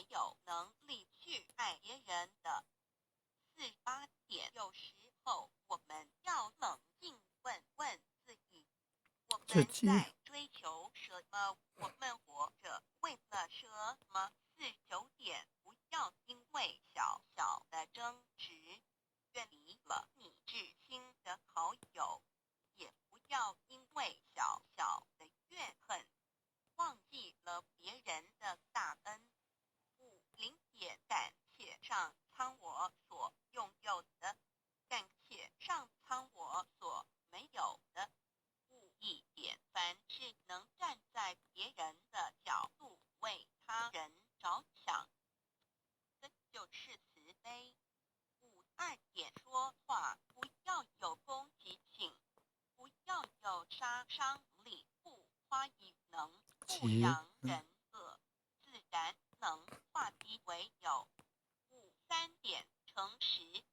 没有能力去爱别人的。48点，有时候我们要冷静问问自己，我们在追求什么？我们活着为了什么？49点，不要因为小小的争执远离了你至亲的好友，也不要因为小小的怨恨忘记了别人的大恩。50点，感谢上苍我所拥有的，感谢上苍我所没有的。51点，凡是能站在别人的角度为他人着想，这就是慈悲。52点，说话不要有攻击性，不要有杀伤力，不夸语能，不扬人恶，自然能化敌为友。53点，诚实